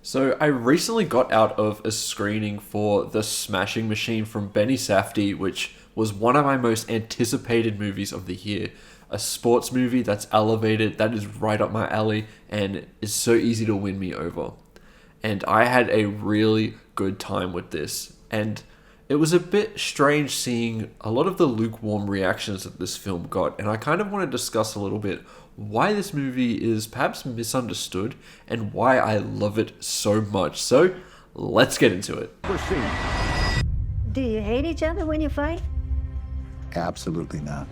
So I recently got out of a screening for The Smashing Machine from Benny Safdie, which was one of my most anticipated movies of the year. A sports movie that's elevated, that is right up my alley, and is so easy to win me over. And I had a really good time with this. And it was a bit strange seeing a lot of the lukewarm reactions that this film got, and I kind of want to discuss a little bit why this movie is perhaps misunderstood and why I love it so much. So, let's get into it. Do you hate each other when you fight? Absolutely not.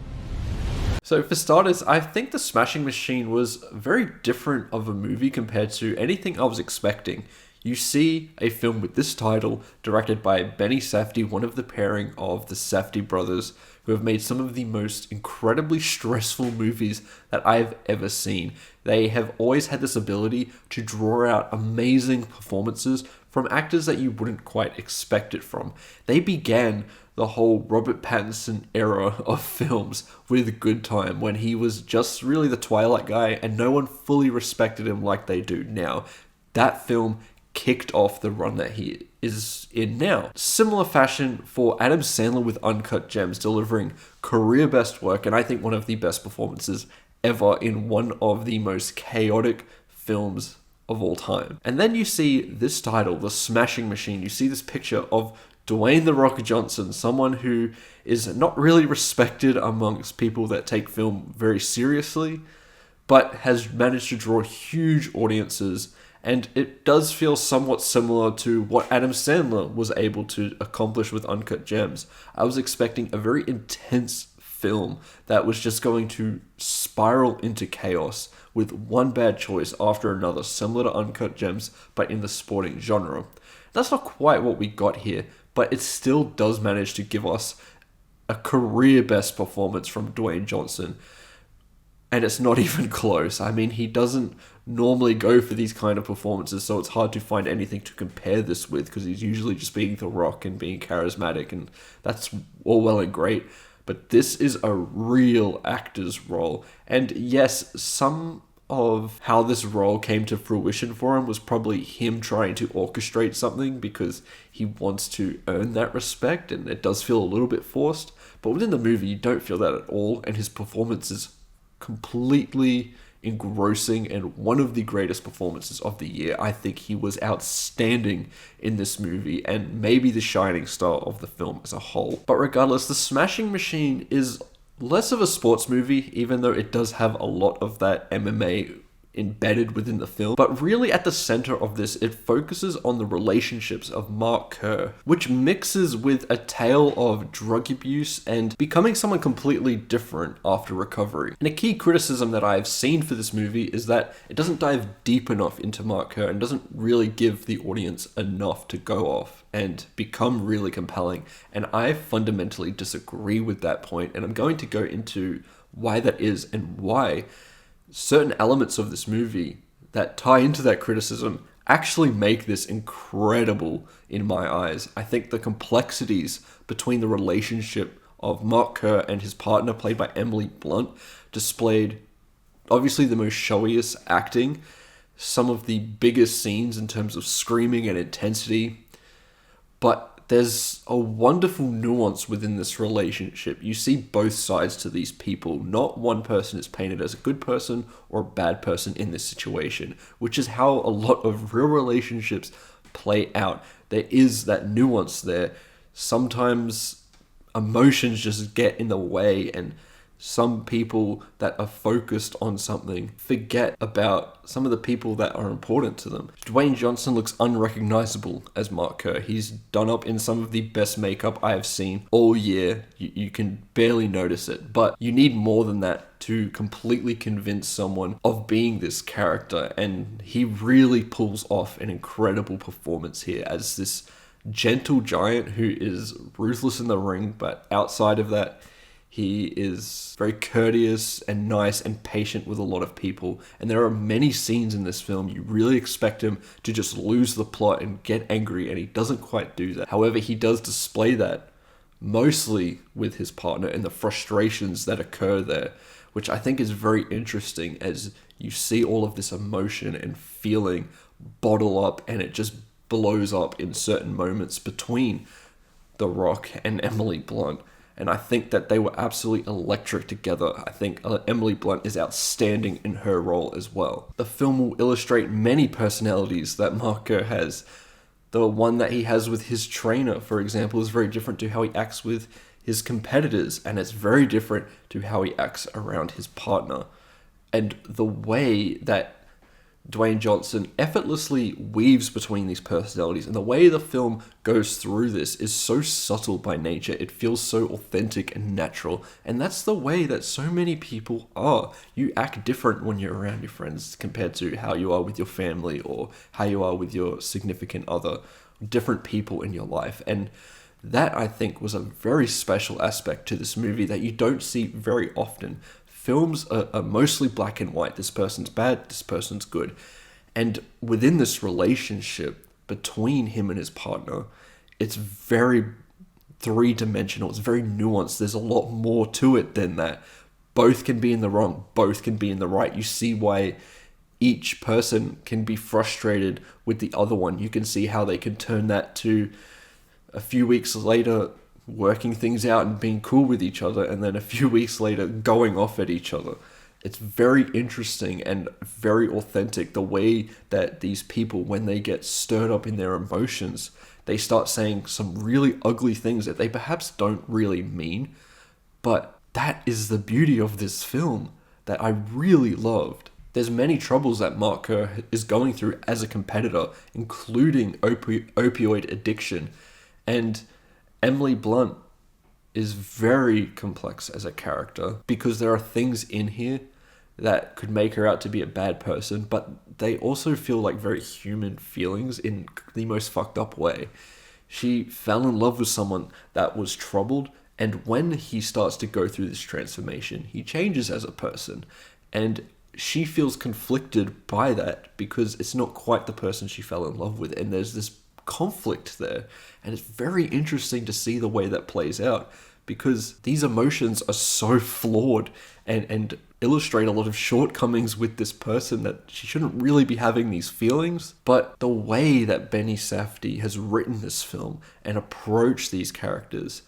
So, for starters, I think The Smashing Machine was very different of a movie compared to anything I was expecting. You see a film with this title, directed by Benny Safdie, one of the pairing of the Safdie brothers, who have made some of the most incredibly stressful movies that I've ever seen. They have always had this ability to draw out amazing performances from actors that you wouldn't quite expect it from. They began the whole Robert Pattinson era of films with Good Time, when he was just really the Twilight guy and no one fully respected him like they do now. That film kicked off the run that he is in now. Similar fashion for Adam Sandler with Uncut Gems, delivering career best work and I think one of the best performances ever in one of the most chaotic films of all time. And then you see this title, The Smashing Machine. You see this picture of Dwayne "The Rock" Johnson, someone who is not really respected amongst people that take film very seriously, but has managed to draw huge audiences. And it does feel somewhat similar to what Adam Sandler was able to accomplish with Uncut Gems. I was expecting a very intense film that was just going to spiral into chaos with one bad choice after another, similar to Uncut Gems, but in the sporting genre. That's not quite what we got here, but it still does manage to give us a career best performance from Dwayne Johnson. And it's not even close. I mean, he doesn't normally go for these kind of performances, so it's hard to find anything to compare this with, because he's usually just being The Rock and being charismatic, and that's all well and great. But this is a real actor's role. And yes, some of how this role came to fruition for him was probably him trying to orchestrate something because he wants to earn that respect, and it does feel a little bit forced. But within the movie, you don't feel that at all, and his performance is completely engrossing and one of the greatest performances of the year. I think he was outstanding in this movie and maybe the shining star of the film as a whole. But regardless, The Smashing Machine is less of a sports movie, even though it does have a lot of that MMA embedded within the film. But really at the center of this, it focuses on the relationships of Mark Kerr, which mixes with a tale of drug abuse and becoming someone completely different after recovery. And a key criticism that I've seen for this movie is that it doesn't dive deep enough into Mark Kerr and doesn't really give the audience enough to go off and become really compelling. And I fundamentally disagree with that point, and I'm going to go into why that is and why certain elements of this movie that tie into that criticism actually make this incredible in my eyes. I think the complexities between the relationship of Mark Kerr and his partner, played by Emily Blunt, displayed obviously the most showiest acting, some of the biggest scenes in terms of screaming and intensity, but there's a wonderful nuance within this relationship. You see both sides to these people. Not one person is painted as a good person or a bad person in this situation, which is how a lot of real relationships play out. There is that nuance there. Sometimes emotions just get in the way, and some people that are focused on something forget about some of the people that are important to them. Dwayne Johnson looks unrecognizable as Mark Kerr. He's done up in some of the best makeup I have seen all year. You can barely notice it, but you need more than that to completely convince someone of being this character, and he really pulls off an incredible performance here as this gentle giant who is ruthless in the ring, but outside of that, he is very courteous and nice and patient with a lot of people. And there are many scenes in this film you really expect him to just lose the plot and get angry, and he doesn't quite do that. However, he does display that mostly with his partner and the frustrations that occur there, which I think is very interesting as you see all of this emotion and feeling bottle up and it just blows up in certain moments between The Rock and Emily Blunt. And I think that they were absolutely electric together. I think Emily Blunt is outstanding in her role as well. The film will illustrate many personalities that Mark Kerr has. The one that he has with his trainer, for example, is very different to how he acts with his competitors, and it's very different to how he acts around his partner. And the way that Dwayne Johnson effortlessly weaves between these personalities, and the way the film goes through this is so subtle by nature. It feels so authentic and natural, and that's the way that so many people are. You act different when you're around your friends compared to how you are with your family or how you are with your significant other, different people in your life. And that, I think, was a very special aspect to this movie that you don't see very often. Films are mostly black and white. This person's bad, this person's good. And within this relationship between him and his partner, it's very three-dimensional. It's very nuanced. There's a lot more to it than that. Both can be in the wrong. Both can be in the right. You see why each person can be frustrated with the other one. You can see how they can turn that to a few weeks later working things out and being cool with each other, and then a few weeks later going off at each other. It's very interesting and very authentic, the way that these people, when they get stirred up in their emotions, they start saying some really ugly things that they perhaps don't really mean. But that is the beauty of this film that I really loved. There's many troubles that Mark Kerr is going through as a competitor, including opioid addiction. And Emily Blunt is very complex as a character because there are things in here that could make her out to be a bad person, but they also feel like very human feelings in the most fucked up way. She fell in love with someone that was troubled, and when he starts to go through this transformation, he changes as a person, and she feels conflicted by that because it's not quite the person she fell in love with, and there's this conflict there. And it's very interesting to see the way that plays out, because these emotions are so flawed and illustrate a lot of shortcomings with this person, that she shouldn't really be having these feelings. But the way that Benny Safdie has written this film and approached these characters,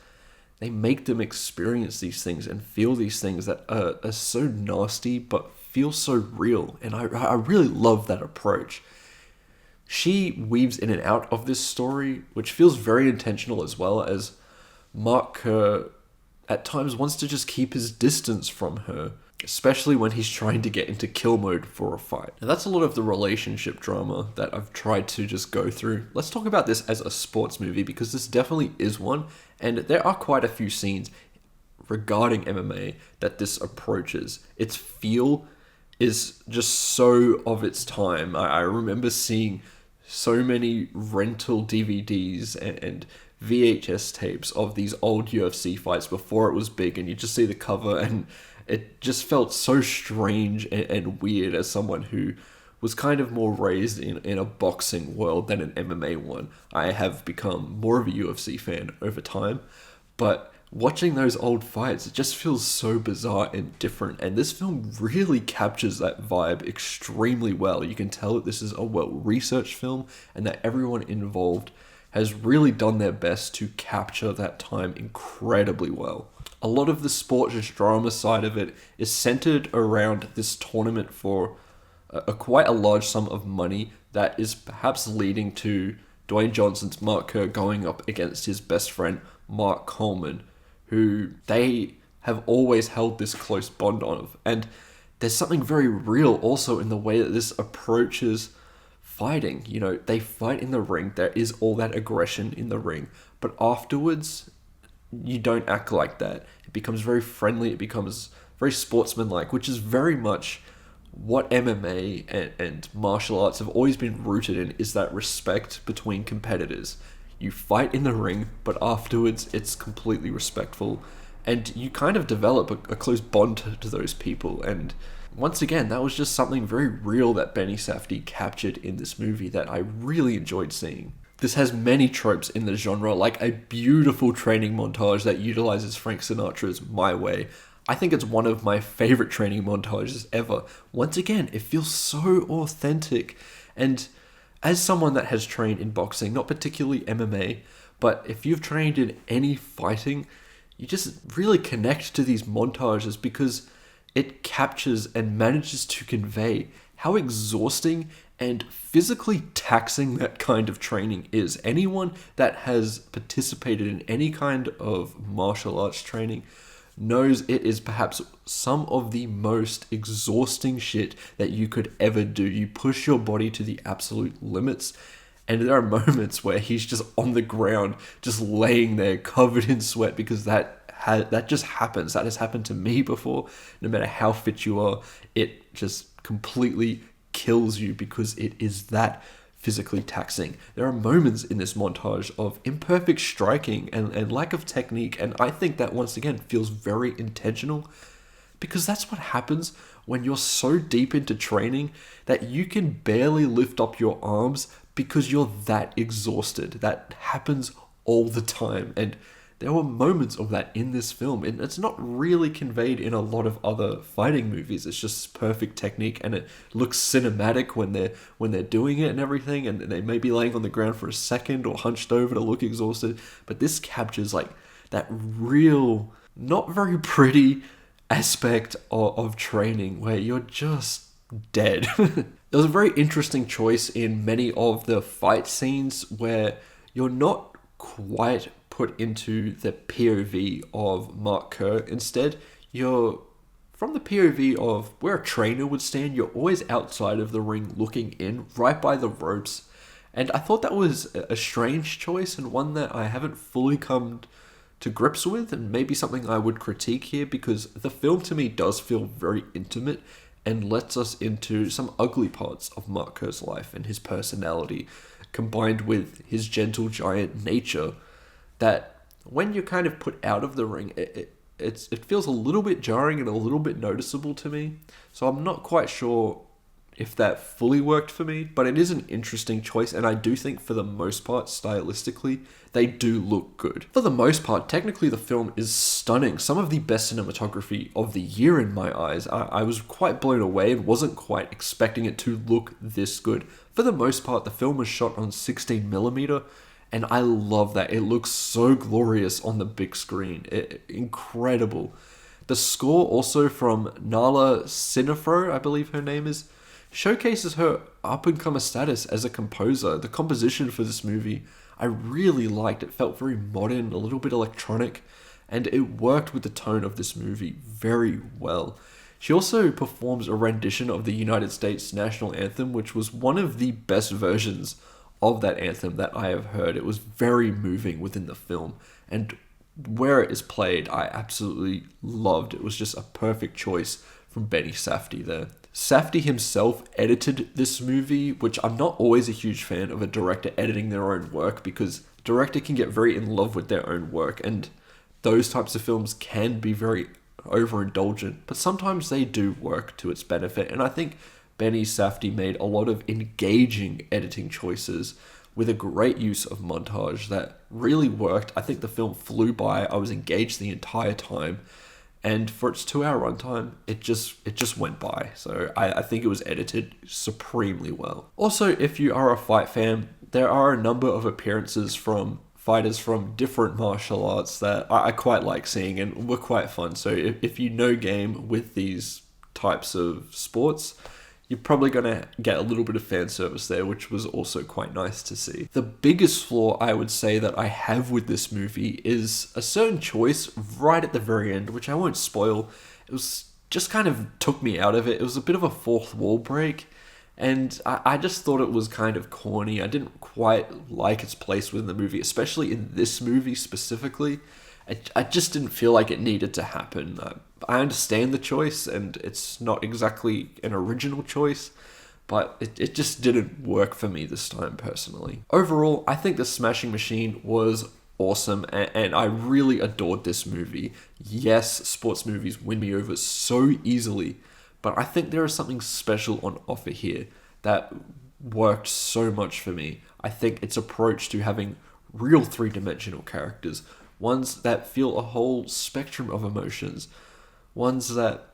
they make them experience these things and feel these things that are so nasty but feel so real. And I really love that approach. She weaves in and out of this story, which feels very intentional, as well as Mark Kerr at times wants to just keep his distance from her, especially when he's trying to get into kill mode for a fight. Now, that's a lot of the relationship drama that I've tried to just go through. Let's talk about this as a sports movie, because this definitely is one, and there are quite a few scenes regarding MMA that this approaches. Its feel is just so of its time. I remember seeing so many rental DVDs and VHS tapes of these old UFC fights before it was big, and you just see the cover, and it just felt so strange and weird as someone who was kind of more raised in a boxing world than an MMA one. I have become more of a UFC fan over time, but watching those old fights, it just feels so bizarre and different, and this film really captures that vibe extremely well. You can tell that this is a well-researched film, and that everyone involved has really done their best to capture that time incredibly well. A lot of the sports drama side of it is centered around this tournament for quite a large sum of money that is perhaps leading to Dwayne Johnson's Mark Kerr going up against his best friend Mark Coleman, who they have always held this close bond of. And there's something very real also in the way that this approaches fighting. You know, they fight in the ring, there is all that aggression in the ring, but afterwards, you don't act like that. It becomes very friendly, it becomes very sportsmanlike, which is very much what MMA and martial arts have always been rooted in, is that respect between competitors. You fight in the ring, but afterwards it's completely respectful, and you kind of develop a close bond to those people. And once again, that was just something very real that Benny Safdie captured in this movie that I really enjoyed seeing. This has many tropes in the genre, like a beautiful training montage that utilizes Frank Sinatra's My Way. I think it's one of my favorite training montages ever. Once again, it feels so authentic, and As someone that has trained in boxing, not particularly MMA, but if you've trained in any fighting, you just really connect to these montages because it captures and manages to convey how exhausting and physically taxing that kind of training is. Anyone that has participated in any kind of martial arts training knows it is perhaps some of the most exhausting shit that you could ever do. You push your body to the absolute limits, and there are moments where he's just on the ground, just laying there covered in sweat because that just happens. That has happened to me before. No matter how fit you are, it just completely kills you because it is that physically taxing. There are moments in this montage of imperfect striking and lack of technique, and I think that once again feels very intentional because that's what happens when you're so deep into training that you can barely lift up your arms because you're that exhausted. That happens all the time, and there were moments of that in this film, and it's not really conveyed in a lot of other fighting movies. It's just perfect technique, and it looks cinematic when they're doing it and everything, and they may be laying on the ground for a second or hunched over to look exhausted. But this captures like that real, not very pretty aspect of training where you're just dead. There was a very interesting choice in many of the fight scenes where you're not quite put into the POV of Mark Kerr. Instead, you're from the POV of where a trainer would stand. You're always outside of the ring looking in, right by the ropes. And I thought that was a strange choice and one that I haven't fully come to grips with, and maybe something I would critique here because the film to me does feel very intimate and lets us into some ugly parts of Mark Kerr's life and his personality, combined with his gentle giant nature, that when you're kind of put out of the ring, it feels a little bit jarring and a little bit noticeable to me. So I'm not quite sure if that fully worked for me, but it is an interesting choice, and I do think for the most part, stylistically, they do look good. For the most part, technically the film is stunning. Some of the best cinematography of the year in my eyes. I was quite blown away and wasn't quite expecting it to look this good. For the most part, the film was shot on 16mm, and I love that. It looks so glorious on the big screen. Incredible. The score also from Nala Sinafro, I believe her name is, showcases her up-and-comer status as a composer. The composition for this movie I really liked. It felt very modern, a little bit electronic, and it worked with the tone of this movie very well. She also performs a rendition of the United States national anthem, which was one of the best versions of that anthem that I have heard. It was very moving within the film, and where it is played, I absolutely loved. It was just a perfect choice from Benny Safdie there. Safdie himself edited this movie, which I'm not always a huge fan of a director editing their own work because the director can get very in love with their own work, and those types of films can be very overindulgent, but sometimes they do work to its benefit, and I think Benny Safdie made a lot of engaging editing choices with a great use of montage that really worked. I think the film flew by. I was engaged the entire time, and for its 2-hour runtime, it just went by. So I think it was edited supremely well. Also, if you are a fight fan, there are a number of appearances from fighters from different martial arts that I quite like seeing and were quite fun. So if you know game with these types of sports, you're probably going to get a little bit of fan service there, which was also quite nice to see. The biggest flaw I would say that I have with this movie is a certain choice right at the very end, which I won't spoil. It was just kind of took me out of it. It was a bit of a fourth wall break, and I just thought it was kind of corny. I didn't quite like its place within the movie, especially in this movie specifically. I just didn't feel like it needed to happen. I understand the choice, and it's not exactly an original choice, but it just didn't work for me this time personally. Overall, I think The Smashing Machine was awesome, and I really adored this movie. Yes, sports movies win me over so easily, but I think there is something special on offer here that worked so much for me. I think its approach to having real three-dimensional characters, ones that feel a whole spectrum of emotions, ones that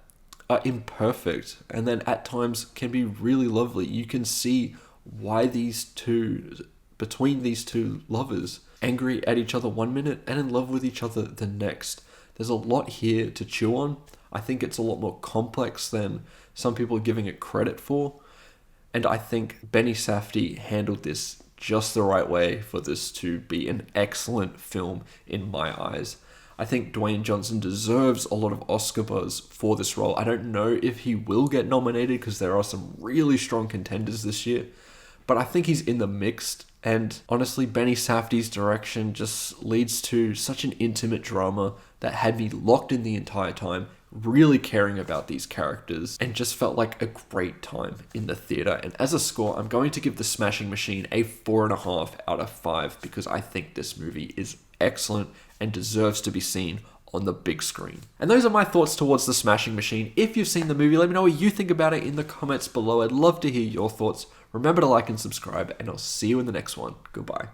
are imperfect and then at times can be really lovely. You can see why between these two lovers, angry at each other one minute and in love with each other the next. There's a lot here to chew on. I think it's a lot more complex than some people are giving it credit for. And I think Benny Safdie handled this just the right way for this to be an excellent film in my eyes. I think Dwayne Johnson deserves a lot of Oscar buzz for this role. I don't know if he will get nominated because there are some really strong contenders this year, but I think he's in the mix. And honestly, Benny Safdie's direction just leads to such an intimate drama that had me locked in the entire time, really caring about these characters, and just felt like a great time in the theater. And as a score, I'm going to give The Smashing Machine a 4.5 out of 5 because I think this movie is excellent and deserves to be seen on the big screen. And those are my thoughts towards The Smashing Machine. If you've seen the movie, let me know what you think about it in the comments below. I'd love to hear your thoughts. Remember to like and subscribe, and I'll see you in the next one. Goodbye.